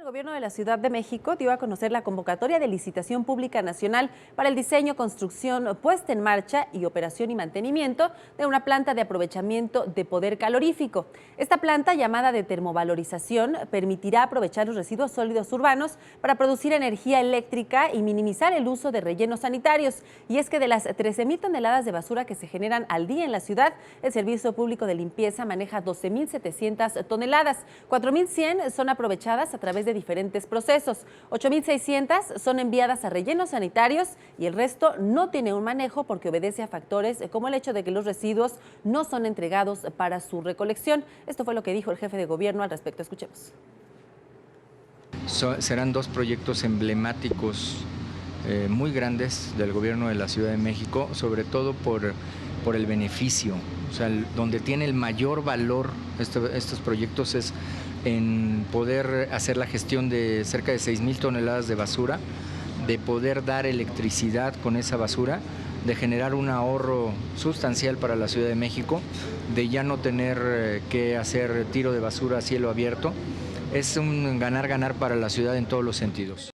El Gobierno de la Ciudad de México dio a conocer la convocatoria de licitación pública nacional para el diseño, construcción, puesta en marcha y operación y mantenimiento de una planta de aprovechamiento de poder calorífico. Esta planta, llamada de termovalorización, permitirá aprovechar los residuos sólidos urbanos para producir energía eléctrica y minimizar el uso de rellenos sanitarios. Y es que de las 13,000 toneladas de basura que se generan al día en la ciudad, el Servicio Público de Limpieza maneja 12,700 toneladas. 4,100 son aprovechadas a través de diferentes procesos, 8,600 son enviadas a rellenos sanitarios y el resto no tiene un manejo porque obedece a factores como el hecho de que los residuos no son entregados para su recolección. Esto fue lo que dijo el jefe de gobierno al respecto. Escuchemos. Serán dos proyectos emblemáticos muy grandes del gobierno de la Ciudad de México, sobre todo por el beneficio. O sea, donde tiene el mayor valor estos proyectos es en poder hacer la gestión de cerca de 6,000 toneladas de basura, de poder dar electricidad con esa basura, de generar un ahorro sustancial para la Ciudad de México, de ya no tener que hacer tiro de basura a cielo abierto. Es un ganar-ganar para la ciudad en todos los sentidos.